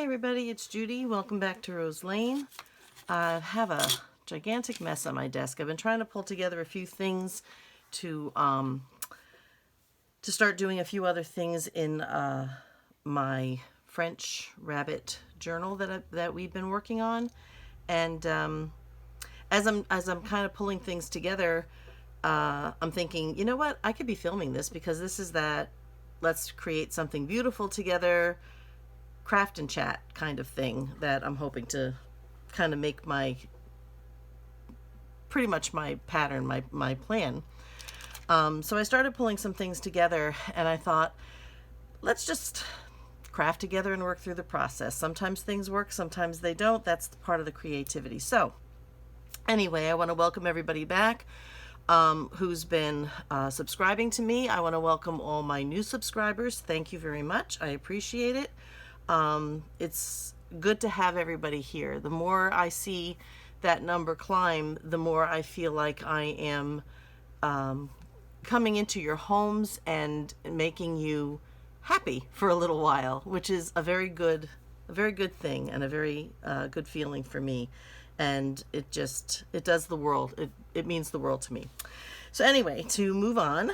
Hi everybody, it's Judy. Welcome back to Rose Lane. I have a gigantic mess on my desk. I've been trying to pull together a few things to start doing a few other things in my French rabbit journal that we've been working on. And as I'm kind of pulling things together, I'm thinking, you know what? I could be filming this because this is that. Let's create something beautiful together. Craft and chat kind of thing that I'm hoping to kind of make my pretty much my pattern, my plan. So I started pulling some things together and I thought, let's just craft together and work through the process. Sometimes things work, sometimes they don't. That's part of the creativity. So anyway, I want to welcome everybody back who's been subscribing to me. I want to welcome all my new subscribers. Thank you very much. I appreciate it. It's good to have everybody here. The more I see that number climb, the more I feel like I am coming into your homes and making you happy for a little while, which is a very good thing and a very good feeling for me. And it does the world. It means the world to me. So anyway, to move on,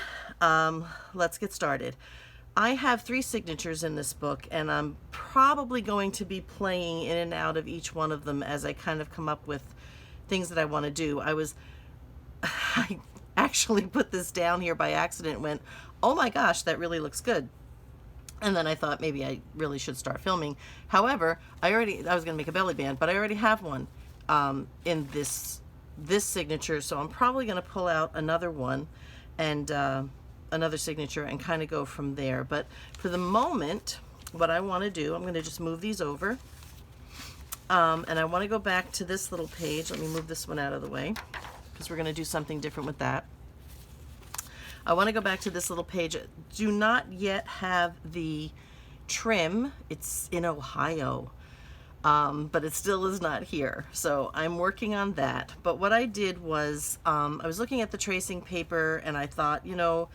let's get started. I have 3 signatures in this book, and I'm probably going to be playing in and out of each one of them as I kind of come up with things that I want to do. I actually put this down here by accident and went, oh my gosh, that really looks good. And then I thought maybe I really should start filming. However, I was going to make a belly band, but I already have one in this signature, so I'm probably going to pull out another one and another signature and kind of go from there. But for the moment, what I want to do, I'm going to just move these over, and I want to go back to this little page. Let me move this one out of the way because we're going to do something different with that. I want to go back to this little page. Do not yet have the trim. It's in Ohio, but it still is not here. So I'm working on that. But what I did was I was looking at the tracing paper and I thought, you know,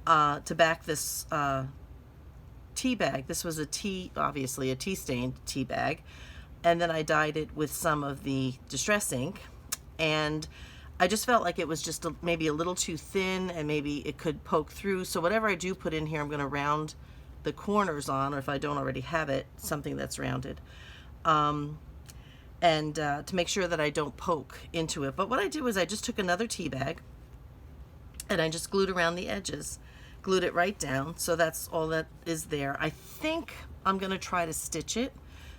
to back this tea bag. This was obviously a tea-stained tea bag. And then I dyed it with some of the Distress ink. And I just felt like it was just maybe a little too thin and maybe it could poke through. So whatever I do put in here, I'm going to round the corners on, or if I don't already have it, something that's rounded. And to make sure that I don't poke into it. But what I did was I just took another tea bag and I just glued around the edges. Glued it right down, so that's all that is there. I think I'm going to try to stitch it,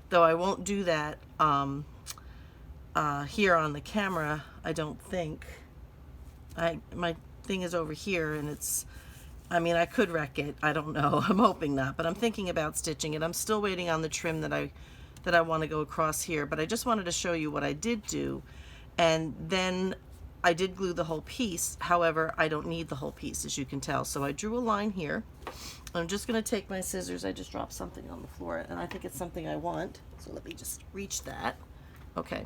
though I won't do that here on the camera, I don't think. My thing is over here, and I could wreck it. I don't know. I'm hoping not, but I'm thinking about stitching it. I'm still waiting on the trim that I want to go across here, but I just wanted to show you what I did do. And then I did glue the whole piece. However, I don't need the whole piece, as you can tell. So I drew a line here. I'm just going to take my scissors. I just dropped something on the floor, and I think it's something I want. So let me just reach that. Okay.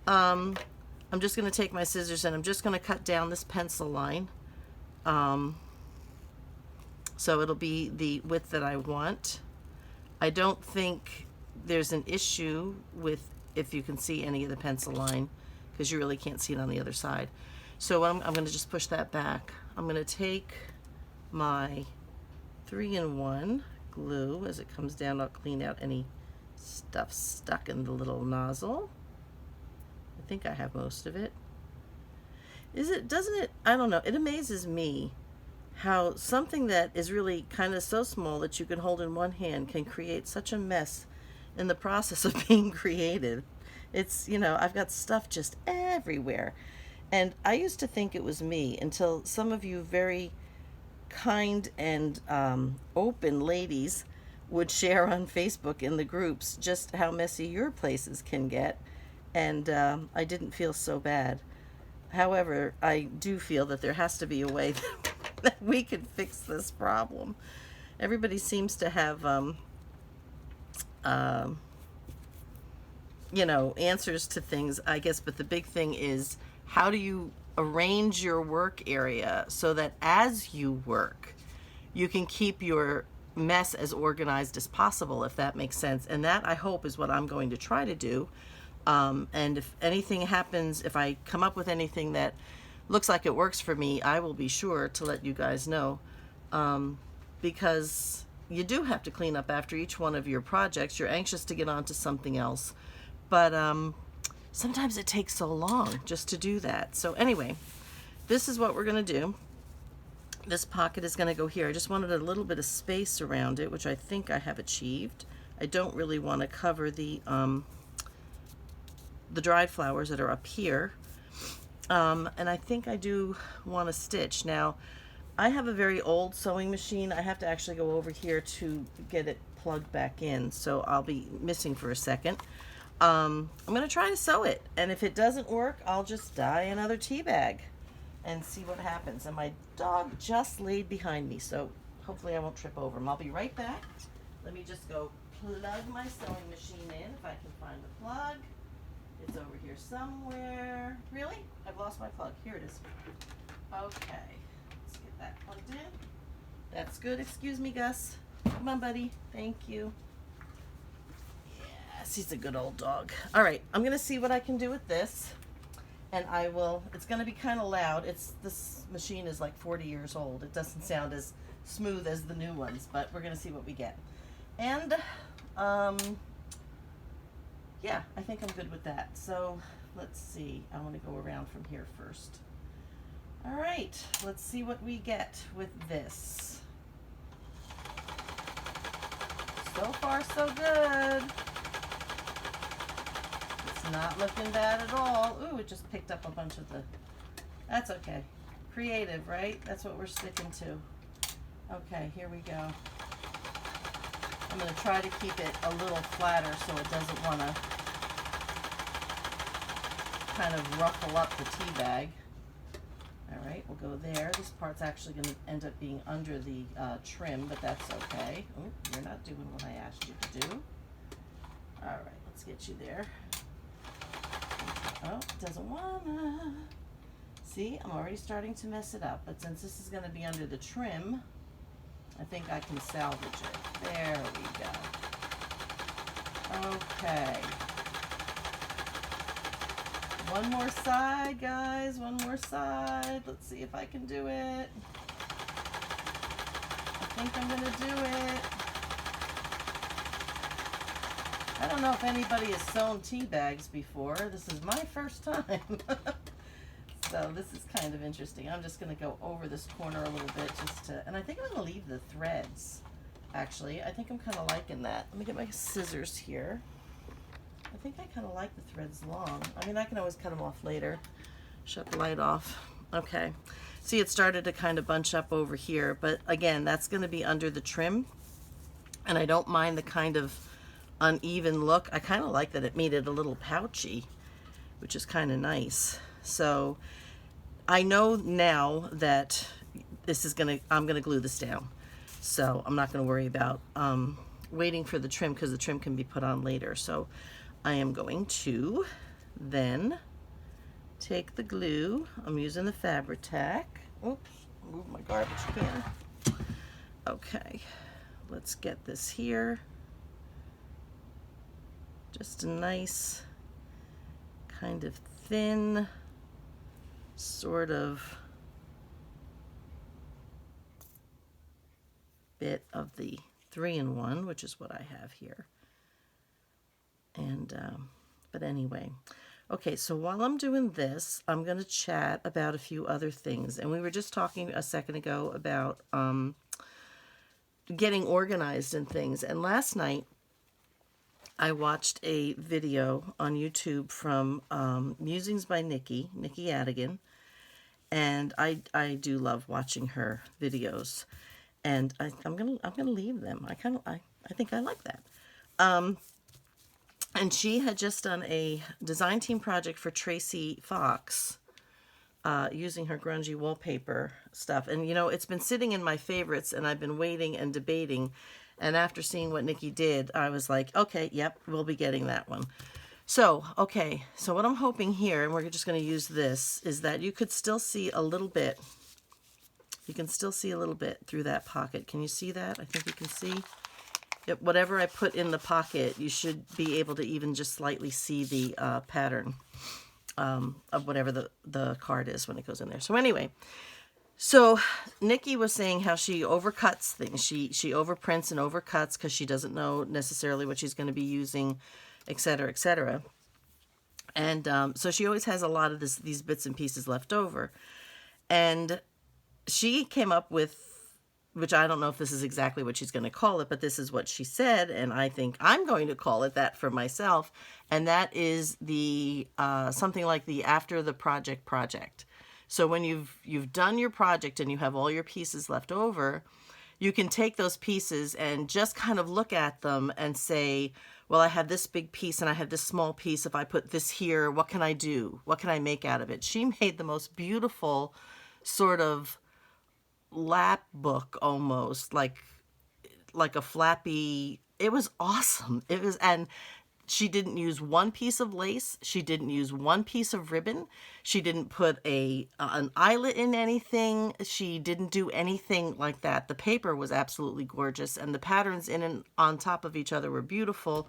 I'm just going to take my scissors, and I'm just going to cut down this pencil line. So it'll be the width that I want. I don't think there's an issue with if you can see any of the pencil line, because you really can't see it on the other side. So I'm going to just push that back. I'm going to take my 3-in-1 glue. As it comes down, I'll clean out any stuff stuck in the little nozzle. I think I have most of it. Doesn't it, I don't know, it amazes me how something that is really kind of so small that you can hold in one hand can create such a mess in the process of being created. It's, you know, I've got stuff just everywhere. And I used to think it was me until some of you very kind and open ladies would share on Facebook in the groups just how messy your places can get. And I didn't feel so bad. However, I do feel that there has to be a way that we can fix this problem. Everybody seems to have you know, answers to things, I guess, but the big thing is, how do you arrange your work area so that as you work, you can keep your mess as organized as possible, if that makes sense. And that, I hope, is what I'm going to try to do. And if anything happens, if I come up with anything that looks like it works for me, I will be sure to let you guys know. Because you do have to clean up after each one of your projects. You're anxious to get on to something else. But sometimes it takes so long just to do that. So anyway, this is what we're going to do. This pocket is going to go here. I just wanted a little bit of space around it, which I think I have achieved. I don't really want to cover the dried flowers that are up here. And I think I do want to stitch. Now, I have a very old sewing machine. I have to actually go over here to get it plugged back in, so I'll be missing for a second. I'm going to try to sew it, and if it doesn't work, I'll just dye another tea bag and see what happens. And my dog just laid behind me, so hopefully I won't trip over him. I'll be right back. Let me just go plug my sewing machine in, if I can find the plug. It's over here somewhere. Really? I've lost my plug. Here it is. Okay. Let's get that plugged in. That's good. Excuse me, Gus. Come on, buddy. Thank you. Yes, he's a good old dog. All right. I'm going to see what I can do with this. And I will, it's going to be kind of loud. This machine is like 40 years old. It doesn't sound as smooth as the new ones, but we're going to see what we get. And, yeah, I think I'm good with that. So let's see. I want to go around from here first. All right, let's see what we get with this. So far, so good. It's not looking bad at all. Ooh, it just picked up a bunch of the... That's okay. Creative, right? That's what we're sticking to. Okay, here we go. I'm going to try to keep it a little flatter so it doesn't want to kind of ruffle up the tea bag. All right, we'll go there. This part's actually going to end up being under the trim, but that's okay. Oh, you're not doing what I asked you to do. All right, let's get you there. Oh, it doesn't wanna. See, I'm already starting to mess it up, but since this is going to be under the trim, I think I can salvage it. There we go. Okay. One more side, guys. One more side. Let's see if I can do it. I think I'm going to do it. I don't know if anybody has sewn tea bags before. This is my first time. So this is kind of interesting. I'm just going to go over this corner a little bit just to, and I think I'm going to leave the threads. Actually, I think I'm kind of liking that. Let me get my scissors here. I think I kind of like the threads long. I mean, I can always cut them off later. Shut the light off. Okay. See, it started to kind of bunch up over here, but again, that's going to be under the trim. And I don't mind the kind of uneven look. I kind of like that it made it a little pouchy, which is kind of nice. So I know now that this is I'm going to glue this down. So I'm not going to worry about waiting for the trim, because the trim can be put on later. So I am going to then take the glue. I'm using the Fabri-Tac. Oops, move my garbage can. Okay, let's get this here. Just a nice kind of thin sort of bit of the 3-in-1, which is what I have here. And but anyway, okay, so while I'm doing this, I'm going to chat about a few other things. And we were just talking a second ago about getting organized and things. And last night I watched a video on YouTube from Musings by Nikki Adigan, and I do love watching her videos, and I'm gonna leave them. I think I like that. And she had just done a design team project for Tracy Fox, using her grungy wallpaper stuff, and you know, it's been sitting in my favorites, and I've been waiting and debating. And after seeing what Nikki did, I was like, okay, yep, we'll be getting that one. So, okay, so what I'm hoping here, and we're just going to use this, is that you could still see a little bit You can still see a little bit through that pocket. Can you see that? I think you can see. Whatever I put in the pocket, you should be able to even just slightly see the pattern of whatever the card is when it goes in there. So anyway, so Nikki was saying how she overcuts things. She overprints and overcuts because she doesn't know necessarily what she's going to be using, etc., etc. And so she always has a lot of these bits and pieces left over. And she came up with, which I don't know if this is exactly what she's going to call it, but this is what she said, and I think I'm going to call it that for myself, and that is the something like the after the project. So when you've done your project and you have all your pieces left over, you can take those pieces and just kind of look at them and say, well, I have this big piece and I have this small piece. If I put this here, what can I do? What can I make out of it? She made the most beautiful sort of lap book, almost like a flappy. It was awesome. It was, and she didn't use one piece of lace. She didn't use one piece of ribbon. She didn't put an eyelet in anything. She didn't do anything like that. The paper was absolutely gorgeous, and the patterns in and on top of each other were beautiful.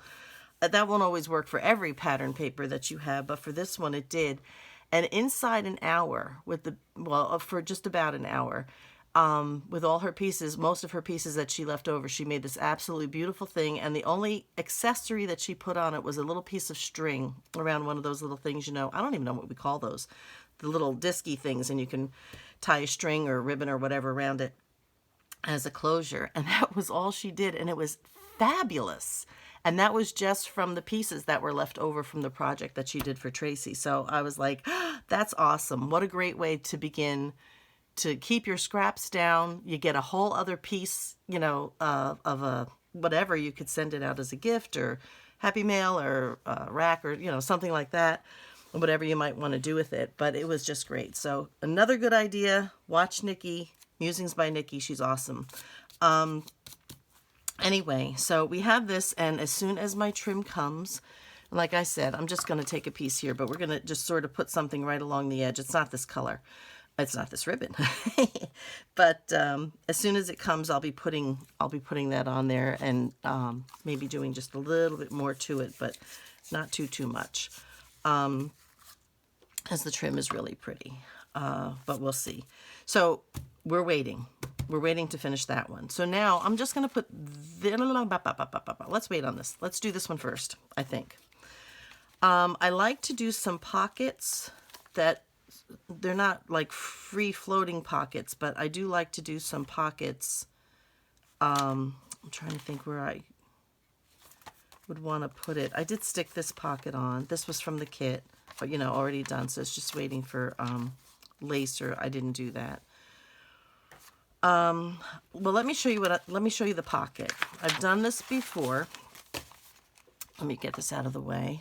That won't always work for every pattern paper that you have, but for this one it did. And inside an hour, for just about an hour, with all her pieces, most of her pieces that she left over, she made this absolutely beautiful thing. And the only accessory that she put on it was a little piece of string around one of those little things, I don't even know what we call those, the little disky things, and you can tie a string or a ribbon or whatever around it as a closure. And that was all she did, and it was fabulous. And that was just from the pieces that were left over from the project that she did for Tracy. So I was like, that's awesome. What a great way to begin to keep your scraps down. You get a whole other piece, of a whatever. You could send it out as a gift or Happy Mail or rack or, something like that, whatever you might want to do with it. But it was just great. So another good idea. Watch Nikki, Musings by Nikki. She's awesome. Anyway, so we have this, and as soon as my trim comes, like I said, I'm just going to take a piece here, but we're going to just sort of put something right along the edge. It's not this color. It's not this ribbon. But as soon as it comes, I'll be putting that on there, and maybe doing just a little bit more to it, but not too much. As the trim is really pretty. But we'll see. So we're waiting. We're waiting to finish that one. So now I'm just going to put... Let's wait on this. Let's do this one first, I think. I like to do some pockets that... They're not like free-floating pockets, but I do like to do some pockets. I'm trying to think where I would want to put it. I did stick this pocket on. This was from the kit, but already done. So it's just waiting for lace, or I didn't do that. Well, let me show you the pocket. I've done this before. Let me get this out of the way.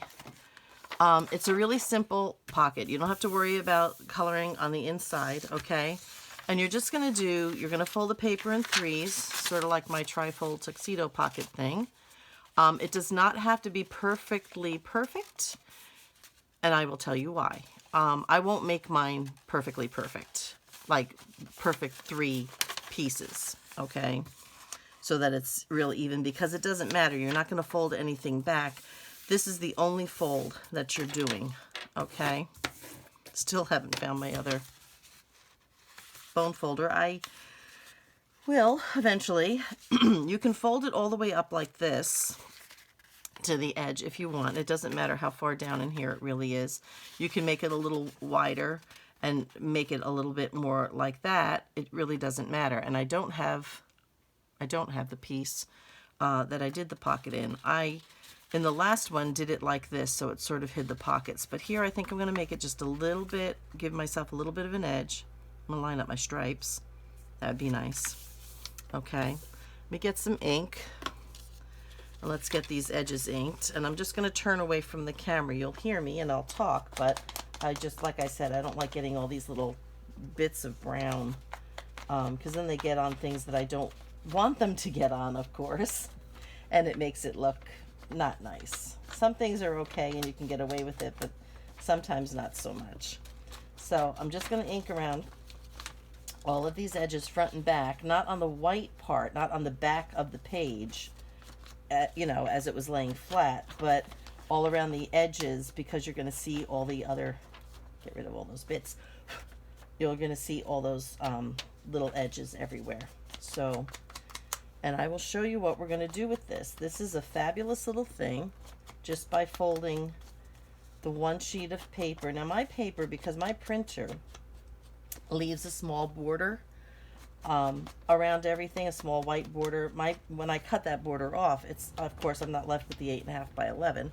It's a really simple pocket. You don't have to worry about coloring on the inside, okay? And you're just going to fold the paper in threes, sort of like my tri-fold tuxedo pocket thing. It does not have to be perfectly perfect, and I will tell you why. I won't make mine perfectly perfect, like perfect 3 pieces, okay? So that it's real even, because it doesn't matter. You're not going to fold anything back. This is the only fold that you're doing, okay? Still haven't found my other bone folder. I will eventually. You can fold it all the way up like this to the edge if you want. It doesn't matter how far down in here it really is. You can make it a little wider and make it a little bit more like that. It really doesn't matter. And I don't have the piece that I did the pocket in. In the last one, did it like this, so it sort of hid the pockets. But here, I think I'm going to make it just a little bit, give myself a little bit of an edge. I'm going to line up my stripes. That would be nice. Okay. Let me get some ink. And let's get these edges inked. And I'm just going to turn away from the camera. You'll hear me, and I'll talk, but like I said, I don't like getting all these little bits of brown, because then they get on things that I don't want them to get on, of course. And it makes it look... not nice. Some things are okay and you can get away with it, but sometimes not so much. So I'm just going to ink around all of these edges front and back, not on the white part, not on the back of the page, you know, as it was laying flat, but all around the edges, because you're going to see all the other, get rid of all those bits, you're going to see all those little edges everywhere. So, and I will show you what we're going to do with this. This is a fabulous little thing, just by folding the one sheet of paper. Now my paper, because my printer leaves a small border around everything, a small white border. When I cut that border off, it's, of course, I'm not left with the 8.5 by 11.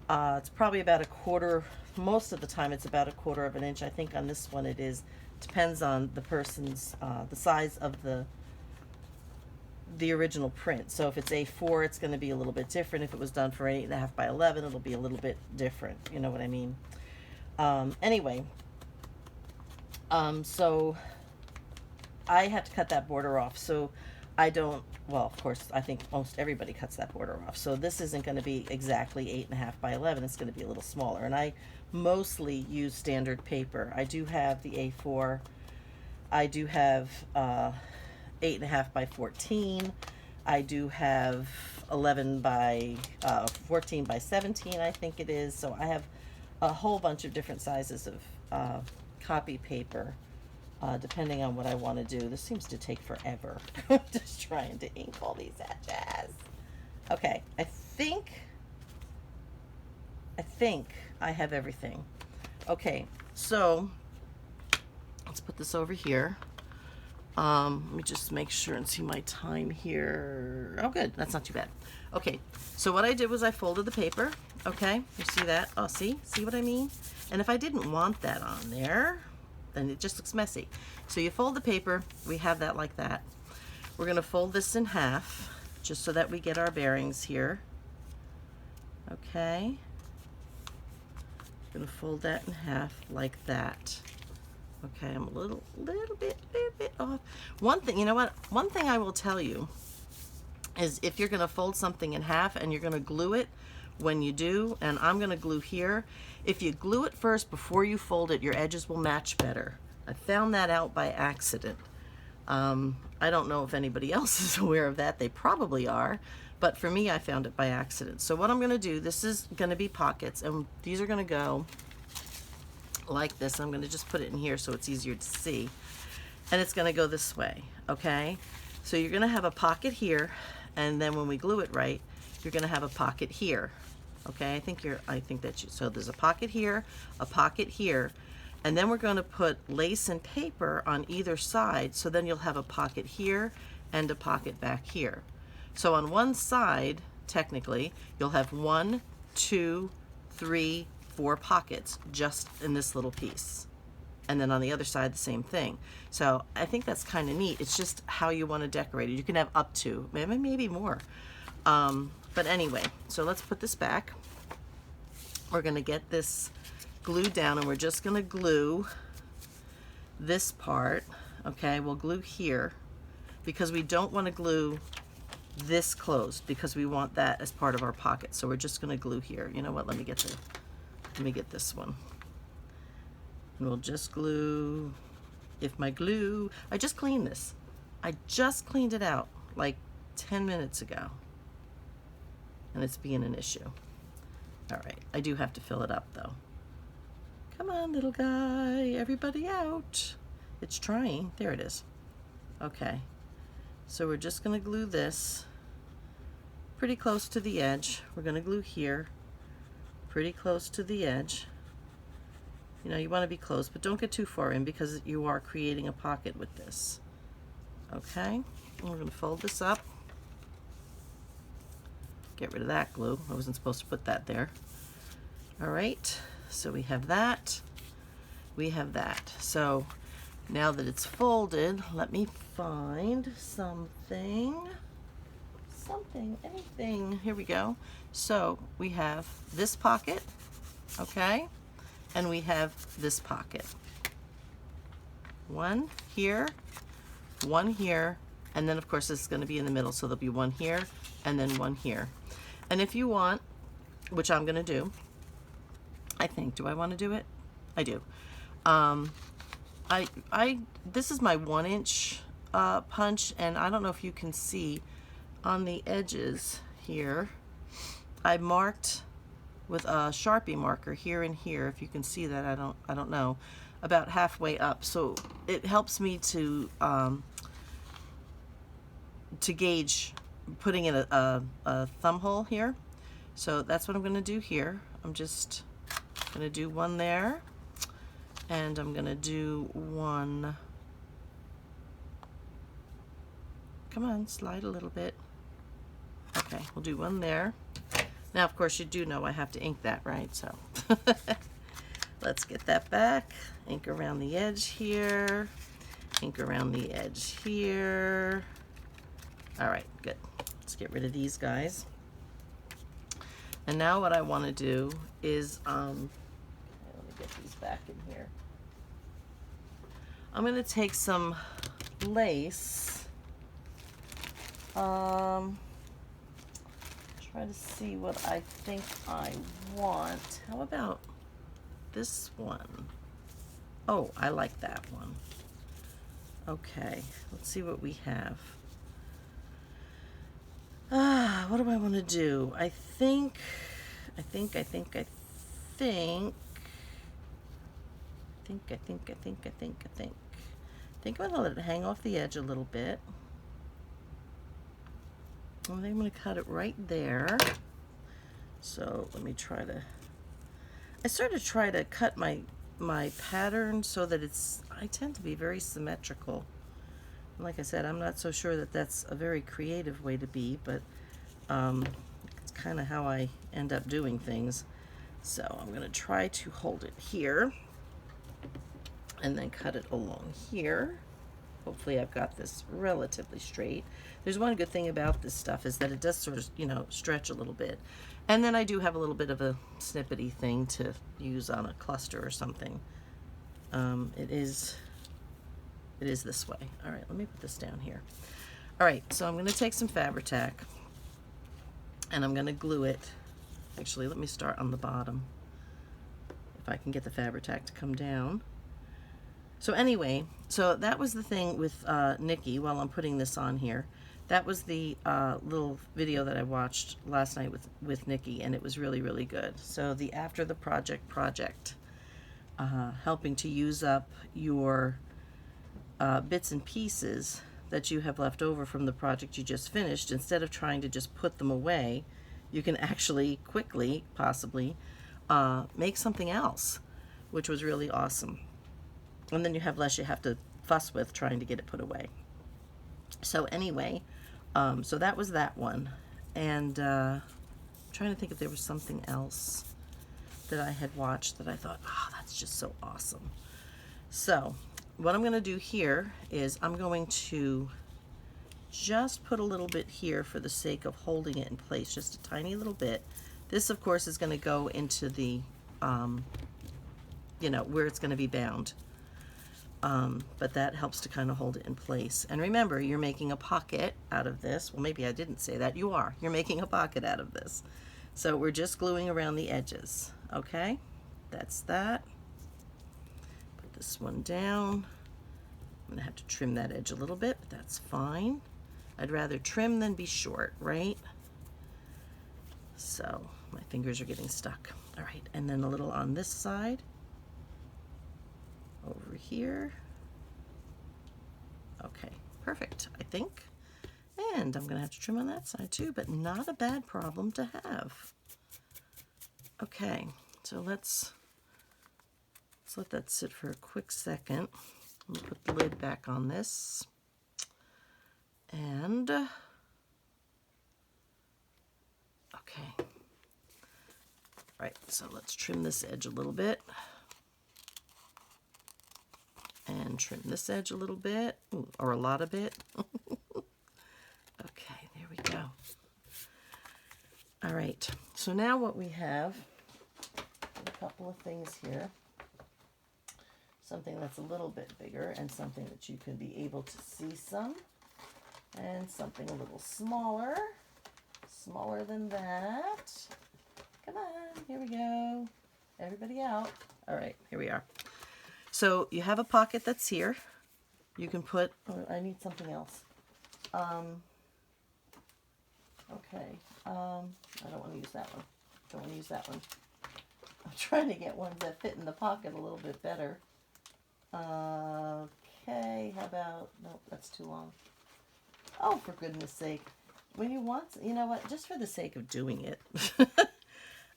It's probably about a quarter. Most of the time, it's about a quarter of an inch. I think on this one it is. Depends on the person's the size of the original print. So if it's A4, it's going to be a little bit different. If it was done for 8.5 by 11, it'll be a little bit different. You know what I mean? Anyway. So I had to cut that border off, so I don't, well, of course, I think most everybody cuts that border off. So this isn't going to be exactly 8.5 by 11. It's going to be a little smaller. And I mostly use standard paper. I do have the A4. I do have 8.5 by 14. I do have 11 by 14 by 17, I think it is. So I have a whole bunch of different sizes of copy paper, depending on what I want to do. This seems to take forever. Just trying to ink all these edges. Okay, I think I have everything. Okay, so let's put this over here. Let me just make sure and see my time here. Oh, good. That's not too bad. Okay, so what I did was I folded the paper. Okay, you see that? Oh, see what I mean? And if I didn't want that on there, then it just looks messy. So you fold the paper. We have that like that. We're going to fold this in half, just so that we get our bearings here. Okay. Going to fold that in half like that. Okay, I'm a little bit off. One thing, you know what? One thing I will tell you is if you're going to fold something in half and you're going to glue it when you do, and I'm going to glue here, if you glue it first before you fold it, your edges will match better. I found that out by accident. I don't know if anybody else is aware of that. They probably are, but for me, I found it by accident. So what I'm going to do, this is going to be pockets, and these are going to go like this. I'm going to just put it in here so it's easier to see, and it's going to go this way. Okay, so you're going to have a pocket here, and then when we glue it right, you're going to have a pocket here. Okay, I think that you, so there's a pocket here, and then we're going to put lace and paper on either side, so then you'll have a pocket here and a pocket back here. So on one side, technically, you'll have 1, 2, 3, 4 pockets just in this little piece. And then on the other side, the same thing. So I think that's kind of neat. It's just how you want to decorate it. You can have up to, maybe more. But anyway, so let's put this back. We're going to get this glued down, and we're just going to glue this part. Okay, we'll glue here because we don't want to glue this closed because we want that as part of our pocket. So we're just going to glue here. You know what? Let me get this one. And we'll just glue. If my glue, I just cleaned this. I just cleaned it out like 10 minutes ago. And it's being an issue. All right, I do have to fill it up though. Come on, little guy, everybody out. It's trying. There it is. Okay, so we're just going to glue this pretty close to the edge. We're going to glue here pretty close to the edge. You know, you want to be close, but don't get too far in because you are creating a pocket with this. Okay, and we're going to fold this up. Get rid of that glue. I wasn't supposed to put that there. All right, so we have that. We have that. So now that it's folded, let me find something. Anything. Here we go. So we have this pocket, okay? And we have this pocket. One here, and then of course this is going to be in the middle, so there'll be one here and then one here. And if you want, which I'm going to do, I think, do I want to do it? I do. this is my 1-inch punch, and I don't know if you can see on the edges here, I marked with a Sharpie marker here and here. If you can see that, I don't know, about halfway up. So it helps me to gauge putting in a thumb hole here. So that's what I'm going to do here. I'm just going to do one there, and I'm going to do one. Come on, slide a little bit. Okay, we'll do one there. Now, of course, you do know I have to ink that, right? So let's get that back. Ink around the edge here. Ink around the edge here. All right, good. Let's get rid of these guys. And now what I want to do is, let me get these back in here. I'm going to take some lace. Try to see what I think I want. How about this one? Oh, I like that one. Okay, let's see what we have. What do I want to do? I think I'm going to let it hang off the edge a little bit. And I'm going to cut it right there. So let me try to, I sort of try to cut my pattern so that I tend to be very symmetrical. And like I said, I'm not so sure that that's a very creative way to be, but it's kind of how I end up doing things. So I'm going to try to hold it here and then cut it along here. Hopefully I've got this relatively straight. There's one good thing about this stuff is that it does sort of, stretch a little bit. And then I do have a little bit of a snippety thing to use on a cluster or something. It is this way. All right, let me put this down here. All right, so I'm going to take some Fabri-Tac and I'm going to glue it. Actually, let me start on the bottom. If I can get the Fabri-Tac to come down. So anyway, so that was the thing with Nikki while I'm putting this on here. That was the little video that I watched last night with Nikki, and it was really, really good. So the After the Project, helping to use up your bits and pieces that you have left over from the project you just finished. Instead of trying to just put them away, you can actually quickly, possibly, make something else, which was really awesome. And then you have less you have to fuss with trying to get it put away. So anyway, so that was that one. And I'm trying to think if there was something else that I had watched that I thought, oh, that's just so awesome. So what I'm going to do here is I'm going to just put a little bit here for the sake of holding it in place, just a tiny little bit. This, of course, is going to go into the, where it's going to be bound. But that helps to kind of hold it in place. And remember, you're making a pocket out of this. Well, maybe I didn't say that. You are. You're making a pocket out of this. So we're just gluing around the edges. Okay? That's that. Put this one down. I'm going to have to trim that edge a little bit, but that's fine. I'd rather trim than be short, right? So my fingers are getting stuck. All right, and then a little on this side. Over here. Okay, perfect, I think. And I'm going to have to trim on that side too, but not a bad problem to have. Okay, so let's let that sit for a quick second. Let me put the lid back on this. And, okay. All right, so let's trim this edge a little bit. And trim this edge a little bit, or a lot of it. Okay, there we go. All right, so now what we have, a couple of things here. Something that's a little bit bigger and something that you can be able to see some. And something a little smaller than that. Come on, here we go. Everybody out. All right, here we are. So you have a pocket that's here. You can put, oh, I need something else. Okay, I don't want to use that one. Don't want to use that one. I'm trying to get ones that fit in the pocket a little bit better. Okay, how about, nope, that's too long. Oh, for goodness sake. When you want, you know what, just for the sake of doing it.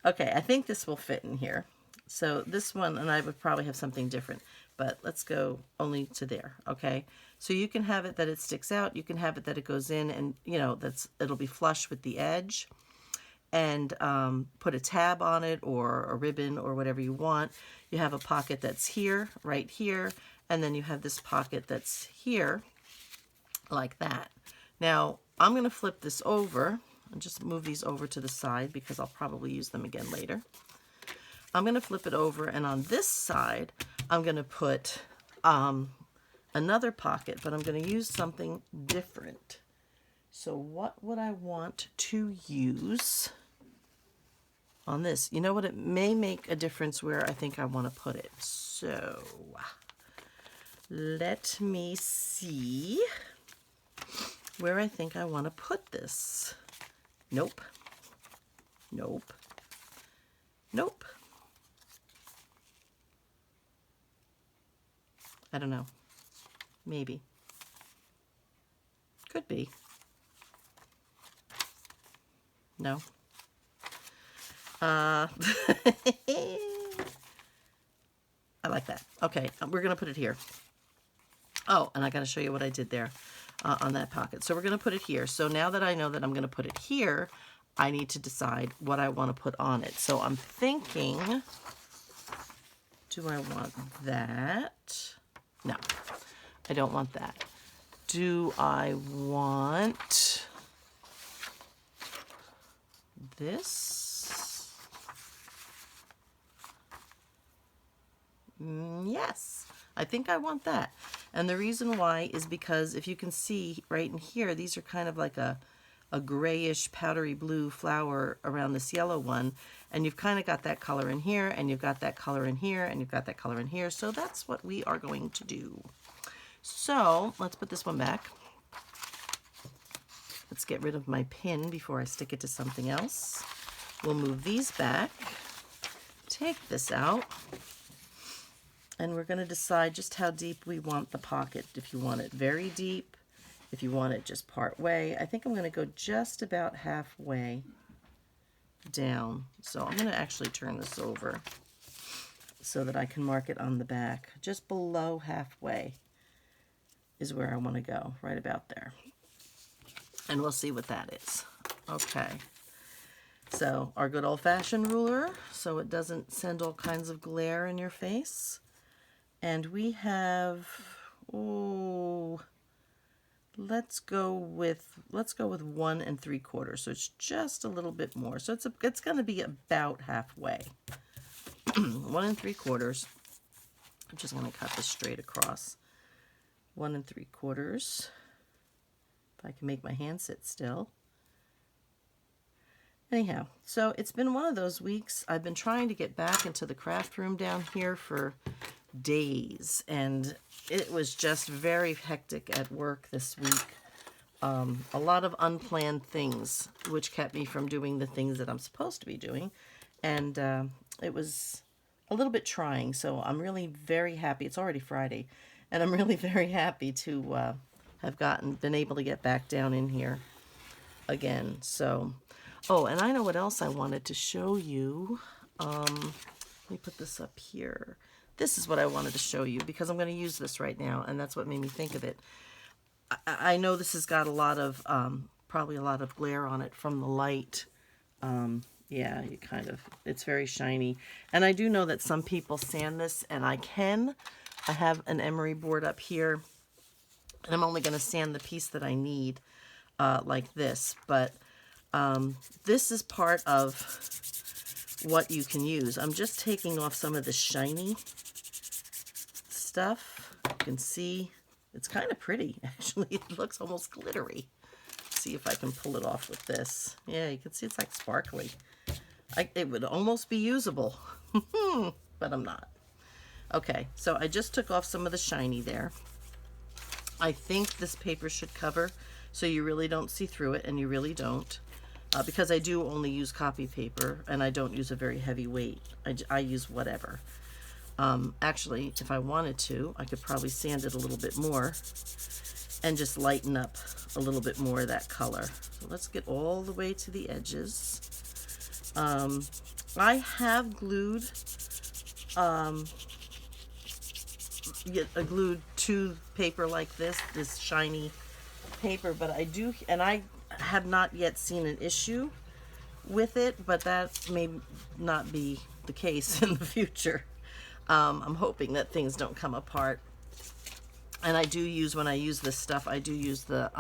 Okay, I think this will fit in here. So this one, and I would probably have something different, but let's go only to there, okay? So you can have it that it sticks out. You can have it that it goes in and, you know, it'll be flush with the edge. And put a tab on it or a ribbon or whatever you want. You have a pocket that's here, right here, and then you have this pocket that's here, like that. Now, I'm going to flip this over and just move these over to the side because I'll probably use them again later. I'm going to flip it over, and on this side, I'm going to put another pocket, but I'm going to use something different. So what would I want to use on this? You know what? It may make a difference where I think I want to put it. So let me see where I think I want to put this. Nope. Nope. Nope. I don't know. Maybe. Could be. No. I like that. Okay, we're going to put it here. Oh, and I got to show you what I did there on that pocket. So we're going to put it here. So now that I know that I'm going to put it here, I need to decide what I want to put on it. So I'm thinking, do I want that? No, I don't want that. Do I want this? Yes, I think I want that. And the reason why is because if you can see right in here, these are kind of like a grayish powdery blue flower around this yellow one. And you've kind of got that color in here, and you've got that color in here, and you've got that color in here. So that's what we are going to do. So let's put this one back. Let's get rid of my pin before I stick it to something else. We'll move these back, take this out, and we're going to decide just how deep we want the pocket. If you want it very deep, if you want it just part way. I think I'm going to go just about halfway down. So I'm going to actually turn this over so that I can mark it on the back. Just below halfway is where I want to go, right about there. And we'll see what that is. Okay. So our good old-fashioned ruler, so it doesn't send all kinds of glare in your face. And we have, oh, let's go with 1 3/4. So it's just a little bit more. So it's going to be about halfway. 1 3/4. I'm just going to cut this straight across. 1 3/4. If I can make my hand sit still. Anyhow, so it's been one of those weeks. I've been trying to get back into the craft room down here for days, and it was just very hectic at work this week. A lot of unplanned things, which kept me from doing the things that I'm supposed to be doing, and it was a little bit trying. So I'm really very happy. It's already Friday, and I'm really very happy to have been able to get back down in here again. So, oh, and I know what else I wanted to show you. Let me put this up here. This is what I wanted to show you because I'm going to use this right now, and that's what made me think of it. I know this has got a lot of, probably a lot of glare on it from the light. Yeah, it's very shiny. And I do know that some people sand this, and I have an emery board up here, and I'm only going to sand the piece that I need, like this. But this is part of what you can use. I'm just taking off some of the shiny stuff. You can see it's kind of pretty, actually. It looks almost glittery. Let's see if I can pull it off with this. Yeah, you can see it's like sparkly. It would almost be usable, but I'm not. Okay, so I just took off some of the shiny there. I think this paper should cover so you really don't see through it, and you really don't. Because I do only use copy paper, and I don't use a very heavy weight. I use whatever. Actually, if I wanted to, I could probably sand it a little bit more and just lighten up a little bit more of that color. So let's get all the way to the edges. I have glued glued to paper like this shiny paper, but I have not yet seen an issue with it, but that may not be the case in the future. I'm hoping that things don't come apart. And I do use, when I use this stuff, I do use the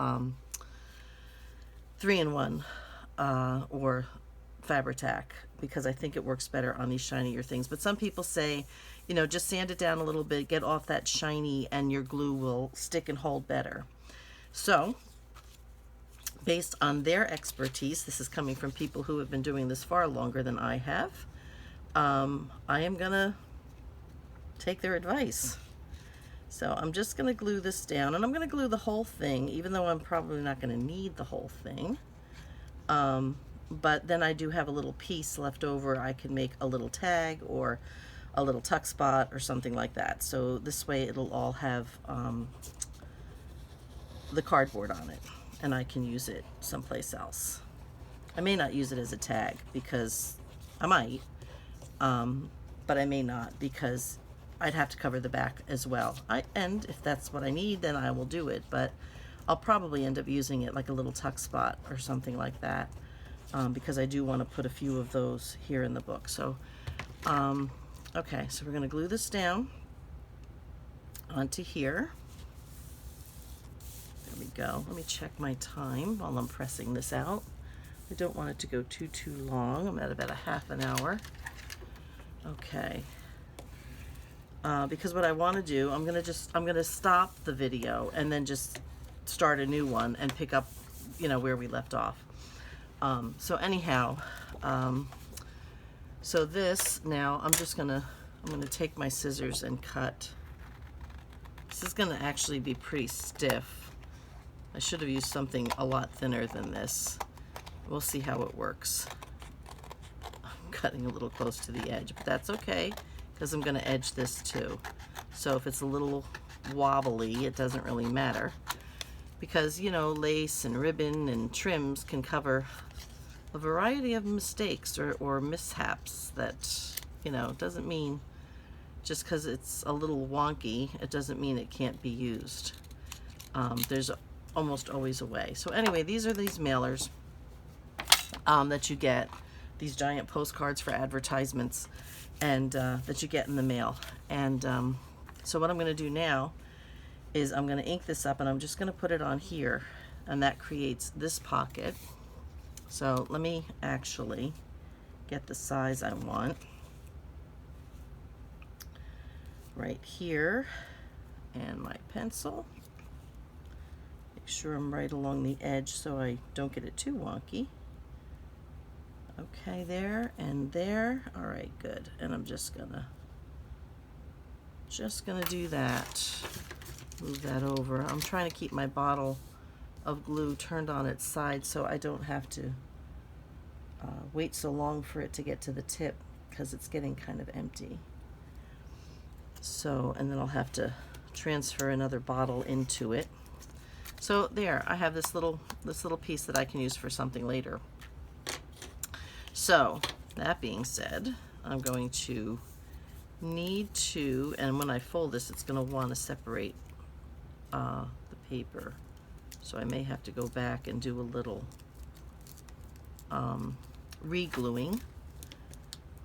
3-in-1 or Fabri-Tac, because I think it works better on these shinier things. But some people say, you know, just sand it down a little bit, get off that shiny, and your glue will stick and hold better. So, based on their expertise, this is coming from people who have been doing this far longer than I have, I am gonna take their advice. So I'm just gonna glue this down, and I'm gonna glue the whole thing, even though I'm probably not gonna need the whole thing. But then I do have a little piece left over. I can make a little tag or a little tuck spot or something like that. So this way it'll all have the cardboard on it, and I can use it someplace else. I may not use it as a tag, because I might, but I may not, because I'd have to cover the back as well. And if that's what I need, then I will do it, but I'll probably end up using it like a little tuck spot or something like that, because I do want to put a few of those here in the book. So, okay, so we're going to glue this down onto here. There we go. Let me check my time while I'm pressing this out. I don't want it to go too long. I'm at about a half an hour. Okay. Because what I want to do, I'm gonna stop the video and then just start a new one and pick up, you know, where we left off. So anyhow, so this now I'm gonna take my scissors and cut. This is gonna actually be pretty stiff. I should have used something a lot thinner than this. We'll see how it works. I'm cutting a little close to the edge, but that's okay, because I'm going to edge this too. So if it's a little wobbly, it doesn't really matter, because, you know, lace and ribbon and trims can cover a variety of mistakes or mishaps that, you know, doesn't mean just because it's a little wonky, it doesn't mean it can't be used. There's almost always a way. So anyway, these are these mailers that you get, these giant postcards for advertisements, and that you get in the mail. And so what I'm going to do now is I'm going to ink this up, and I'm just going to put it on here, and that creates this pocket. So let me actually get the size I want right here, and my pencil. Make sure I'm right along the edge so I don't get it too wonky. Okay, there and there. All right, good. And I'm just gonna do that. Move that over. I'm trying to keep my bottle of glue turned on its side so I don't have to wait so long for it to get to the tip, because it's getting kind of empty. So, and then I'll have to transfer another bottle into it. So there, I have this little piece that I can use for something later. So that being said, I'm going to need to, and when I fold this, it's going to want to separate the paper. So I may have to go back and do a little re-gluing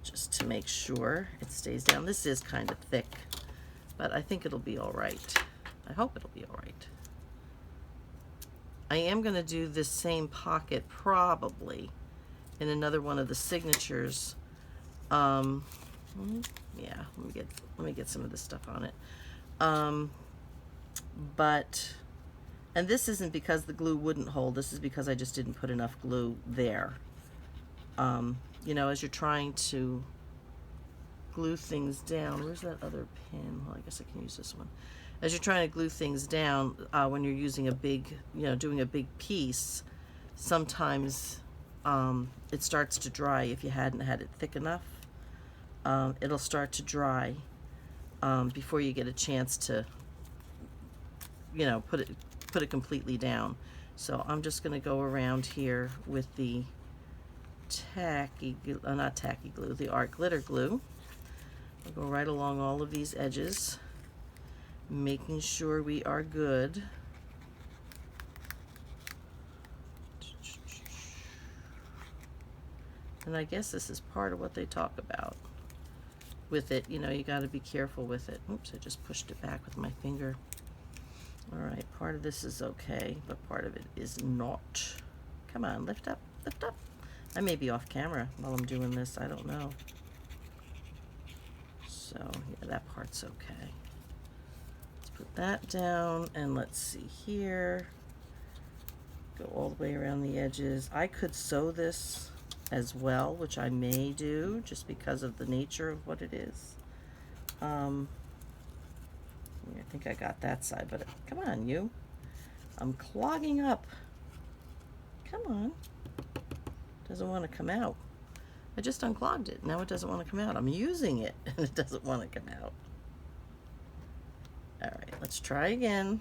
just to make sure it stays down. This is kind of thick, but I think it'll be all right. I hope it'll be all right. I am going to do this same pocket probably in another one of the signatures. Yeah, let me get some of this stuff on it. And this isn't because the glue wouldn't hold. This is because I just didn't put enough glue there. You know, as you're trying to glue things down, where's that other pin? Well, I guess I can use this one. As you're trying to glue things down, when you're using a big, doing a big piece, sometimes it starts to dry if you hadn't had it thick enough. It'll start to dry before you get a chance to, put it completely down. So I'm just going to go around here with the not tacky glue, the art glitter glue. I'll go right along all of these edges, making sure we are good. And I guess this is part of what they talk about with it. You got to be careful with it. Oops, I just pushed it back with my finger. All right, part of this is okay, but part of it is not. Come on, lift up, lift up. I may be off camera while I'm doing this, I don't know. So, yeah, that part's okay. Let's put that down, and let's see here. Go all the way around the edges. I could sew this as well, which I may do just because of the nature of what it is. I think I got that side, but come on, you. I'm clogging up. Come on. Doesn't want to come out. I just unclogged it. Now it doesn't want to come out. I'm using it and it doesn't want to come out. All right, let's try again.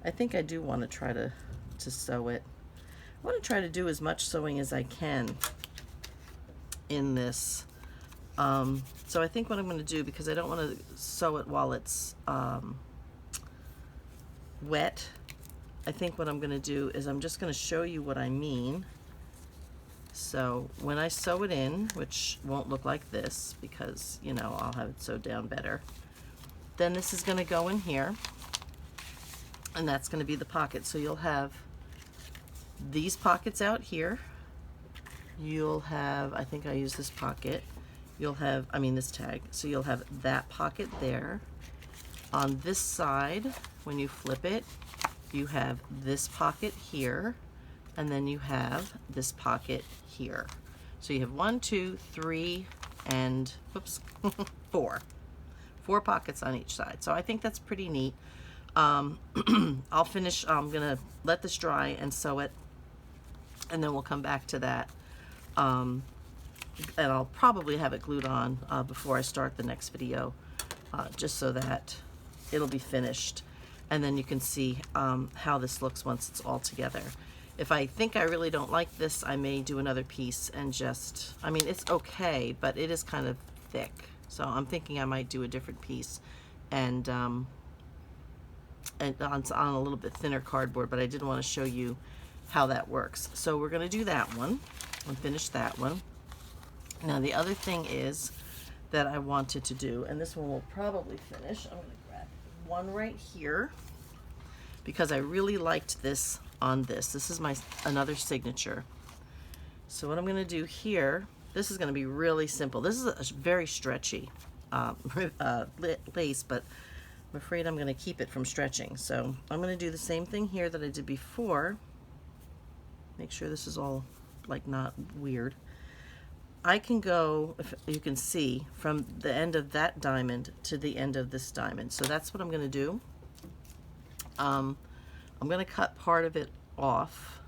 I think I do want to try to sew it. I want to try to do as much sewing as I can in this. So I think what I'm going to do, because I don't want to sew it while it's wet, I think what I'm going to do is I'm just going to show you what I mean. So when I sew it in, which won't look like this because, I'll have it sewed down better, then this is going to go in here, and that's going to be the pocket. So you'll have these pockets out here. You'll have, I think I use this pocket. You'll have, this tag. So you'll have that pocket there. On this side, when you flip it, you have this pocket here, and then you have this pocket here. So you have 1, 2, 3, and whoops, 4. 4 pockets on each side. So I think that's pretty neat. I'll finish, I'm gonna let this dry and sew it, and then we'll come back to that. And I'll probably have it glued on before I start the next video, just so that it'll be finished. And then you can see how this looks once it's all together. If I think I really don't like this, I may do another piece and just, it's okay, but it is kind of thick. So I'm thinking I might do a different piece and on a little bit thinner cardboard, but I did want to show you how that works. So we're going to do that one and finish that one. Now the other thing is that I wanted to do, and this one will probably finish, I'm going to grab one right here because I really liked this on this. This is my another signature. So what I'm going to do here, this is going to be really simple. This is a very stretchy lace, but I'm afraid I'm going to keep it from stretching. So I'm going to do the same thing here that I did before. Make sure this is all like not weird. I can go, if you can see, from the end of that diamond to the end of this diamond. So that's what I'm going to do. I'm going to cut part of it off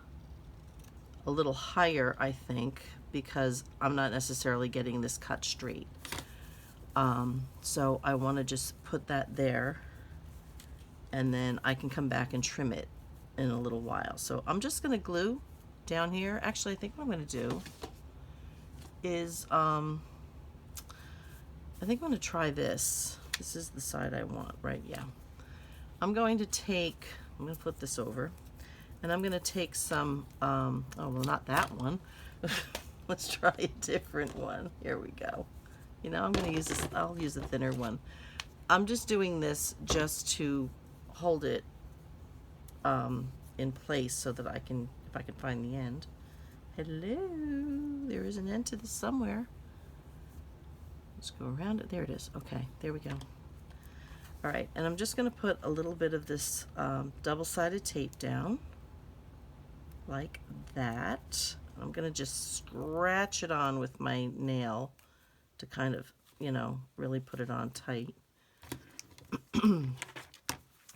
a little higher, I think, because I'm not necessarily getting this cut straight. So I want to just put that there, and then I can come back and trim it in a little while. So I'm just going to glue down here. Actually, I think what I'm going to do is I think I'm going to try this. This is the side I want, right? Yeah. I'm going to flip this over, and I'm going to take some, oh, well, not that one. Let's try a different one. Here we go. I'm going to use this, I'll use a thinner one. I'm just doing this just to hold it in place so that I can, if I can find the end. Hello, there is an end to this somewhere. Let's go around it. There it is. Okay, there we go. All right, and I'm just going to put a little bit of this double-sided tape down like that. I'm going to just scratch it on with my nail to kind of, you know, really put it on tight.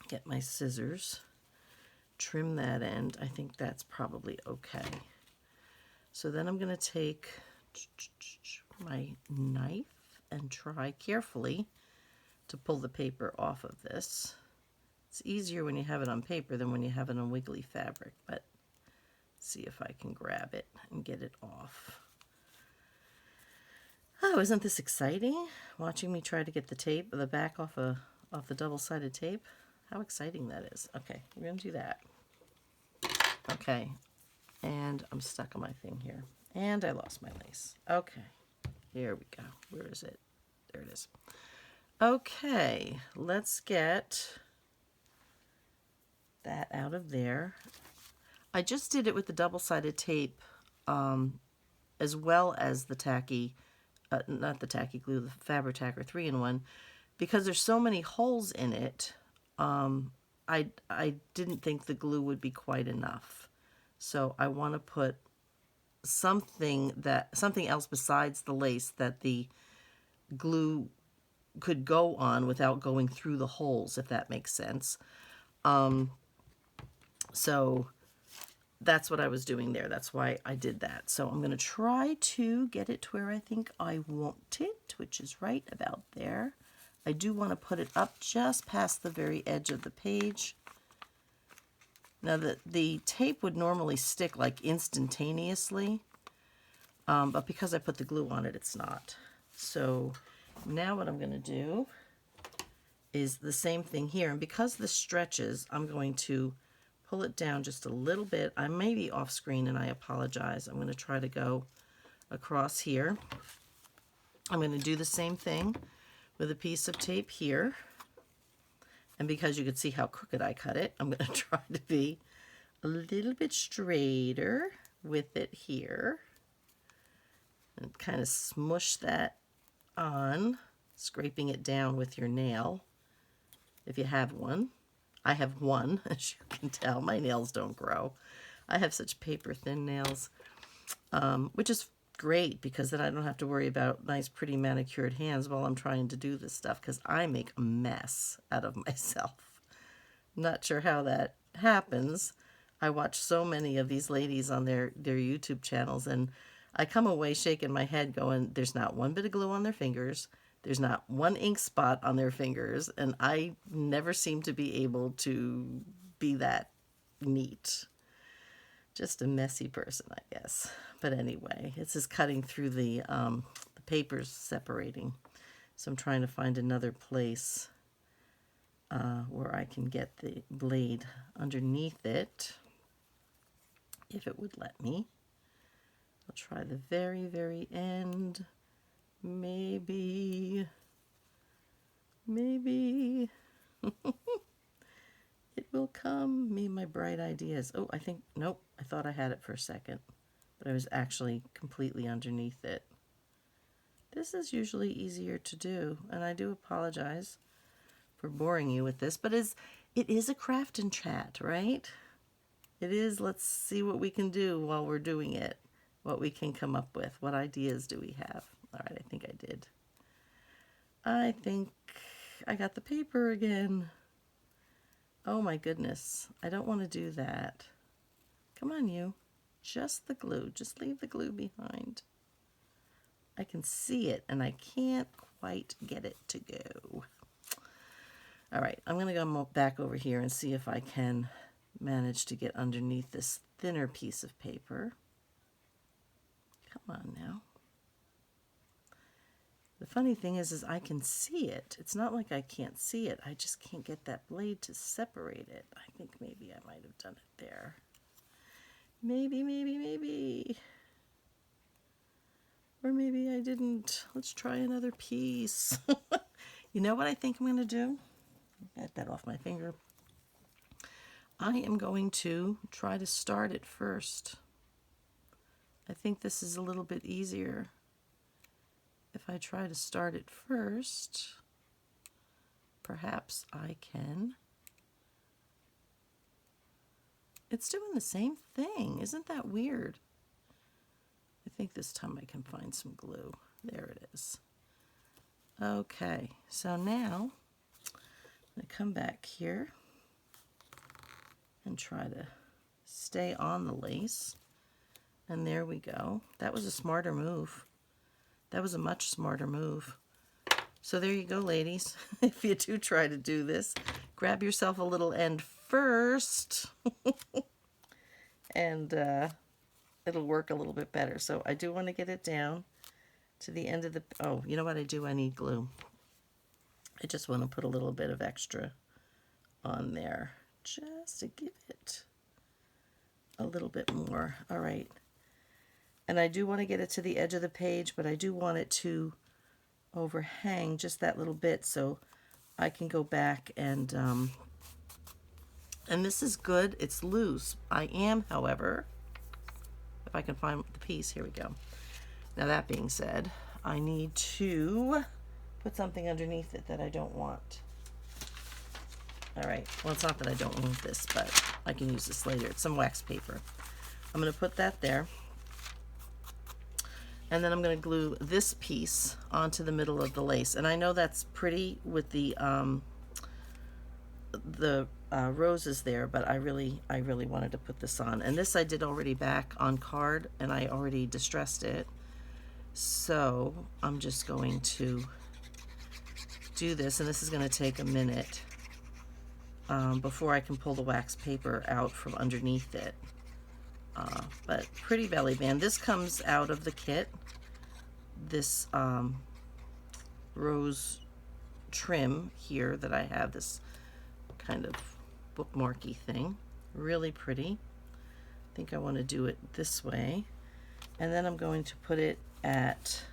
Get my scissors, trim that end. I think that's probably okay. So then I'm going to take my knife and try carefully to pull the paper off of this. It's easier when you have it on paper than when you have it on wiggly fabric, but see if I can grab it and get it off. Oh, isn't this exciting? Watching me try to get the tape, the back off the double-sided tape. How exciting that is. Okay, we're going to do that. Okay, and I'm stuck on my thing here. And I lost my lace. Okay, here we go. Where is it? There it is. Okay, let's get that out of there. I just did it with the double-sided tape as well as the tacky, not the tacky glue, the Fabri-Tac or 3-in-1, because there's so many holes in it. I didn't think the glue would be quite enough. So I want to put something else besides the lace that the glue could go on without going through the holes, if that makes sense. So that's what I was doing there. That's why I did that. So I'm going to try to get it to where I think I want it, which is right about there. I do want to put it up just past the very edge of the page. Now the tape would normally stick like instantaneously, but because I put the glue on it, it's not. So now what I'm going to do is the same thing here. And because this stretches, I'm going to pull it down just a little bit. I may be off screen and I apologize. I'm going to try to go across here. I'm going to do the same thing with a piece of tape here. And because you can see how crooked I cut it, I'm going to try to be a little bit straighter with it here. And kind of smush that on, scraping it down with your nail, if you have one. I have one, as you can tell. My nails don't grow. I have such paper thin nails, which is great because then I don't have to worry about nice, pretty manicured hands while I'm trying to do this stuff, because I make a mess out of myself. Not sure how that happens. I watch so many of these ladies on their YouTube channels, and I come away shaking my head going, there's not one bit of glue on their fingers. There's not one ink spot on their fingers, and I never seem to be able to be that neat. Just a messy person, I guess. But anyway, it's just cutting through the papers separating. So I'm trying to find another place where I can get the blade underneath it, if it would let me. I'll try the very, very end. Maybe it will come. Me and my bright ideas. Oh, I think, nope, I thought I had it for a second, but I was actually completely underneath it. This is usually easier to do, and I do apologize for boring you with this, but it is a craft and chat, right? It is. Let's see what we can do while we're doing it, what we can come up with, what ideas do we have. All right, I think I did. I think I got the paper again. Oh my goodness, I don't want to do that. Come on, you. Just the glue. Just leave the glue behind. I can see it, and I can't quite get it to go. All right, I'm going to go back over here and see if I can manage to get underneath this thinner piece of paper. Come on now. The funny thing is I can see it. It's not like I can't see it. I just can't get that blade to separate it. I think maybe I might have done it there. Maybe. Or maybe I didn't. Let's try another piece. You know what I think I'm going to do? Get that off my finger. I am going to try to start it first. I think this is a little bit easier. If I try to start it first, perhaps I can. It's doing the same thing. Isn't that weird? I think this time I can find some glue. There it is. Okay, so now I'm going to come back here and try to stay on the lace. And there we go. That was a smarter move. That was a much smarter move. So there you go, ladies. If you do try to do this, grab yourself a little end first. And it'll work a little bit better. So I do want to get it down to the end of the... Oh, you know what I do? I need glue. I just want to put a little bit of extra on there just to give it a little bit more. All right. And I do want to get it to the edge of the page, but I do want it to overhang just that little bit so I can go back and this is good. It's loose. I am, however, if I can find the piece, here we go. Now that being said, I need to put something underneath it that I don't want. All right, well, it's not that I don't want this, but I can use this later. It's some wax paper. I'm going to put that there. And then I'm going to glue this piece onto the middle of the lace. And I know that's pretty with the roses there, but I really wanted to put this on. And this I did already back on card, and I already distressed it. So I'm just going to do this, and this is going to take a minute before I can pull the wax paper out from underneath it. But pretty belly band. This comes out of the kit. This rose trim here that I have, this kind of bookmarky thing. Really pretty. I think I want to do it this way. And then I'm going to put it at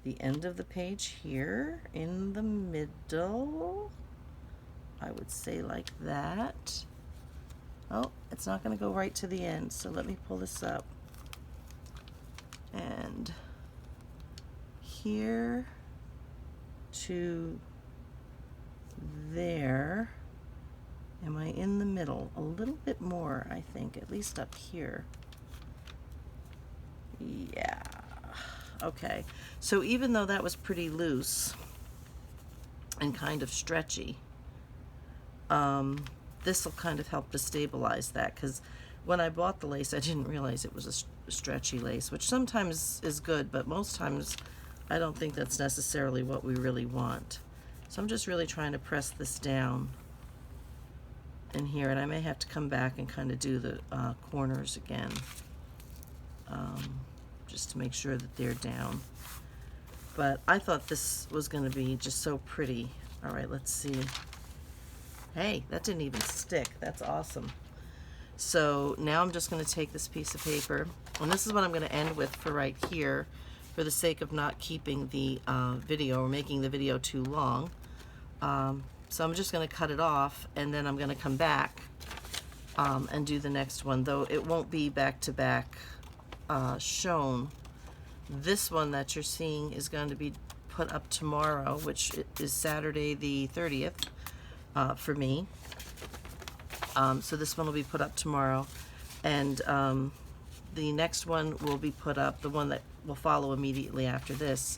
the end of the page here in the middle. I would say like that. Oh, it's not going to go right to the end, so let me pull this up. And here to there. Am I in the middle? A little bit more, I think, at least up here. Yeah. Okay. So even though that was pretty loose and kind of stretchy, this will kind of help to stabilize that, because when I bought the lace, I didn't realize it was a stretchy lace, which sometimes is good, but most times I don't think that's necessarily what we really want. So I'm just really trying to press this down in here, and I may have to come back and kind of do the corners again, just to make sure that they're down. But I thought this was going to be just so pretty. All right, let's see. Hey, that didn't even stick. That's awesome. So now I'm just going to take this piece of paper, and this is what I'm going to end with for right here, for the sake of not keeping the video or making the video too long. So I'm just going to cut it off, and then I'm going to come back and do the next one, though it won't be back to back shown. This one that you're seeing is going to be put up tomorrow, which is Saturday the 30th. For me. So this one will be put up tomorrow, and the next one will be put up, the one that will follow immediately after this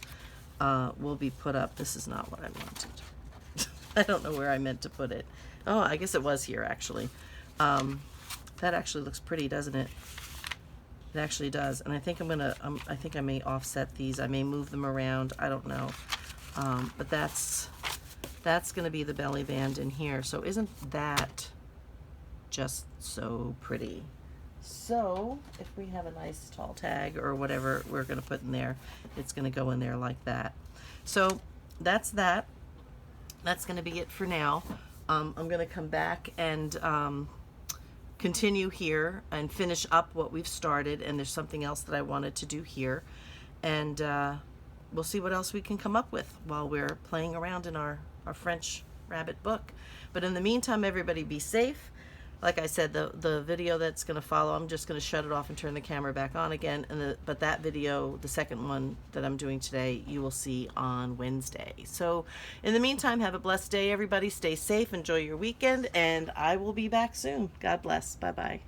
will be put up. This is not what I wanted. I don't know where I meant to put it. Oh, I guess it was here actually. That actually looks pretty, doesn't it? It actually does. And I think I think I may offset these. I may move them around. I don't know. But that's going to be the belly band in here. So isn't that just so pretty? So if we have a nice tall tag or whatever we're going to put in there, it's going to go in there like that. So that's that. That's going to be it for now. I'm going to come back and continue here and finish up what we've started, and there's something else that I wanted to do here, and we'll see what else we can come up with while we're playing around in our French rabbit book. But in the meantime, everybody be safe. Like I said, the video that's going to follow, I'm just going to shut it off and turn the camera back on again. But that video, the second one that I'm doing today, you will see on Wednesday. So in the meantime, have a blessed day, everybody. Stay safe. Enjoy your weekend. And I will be back soon. God bless. Bye-bye.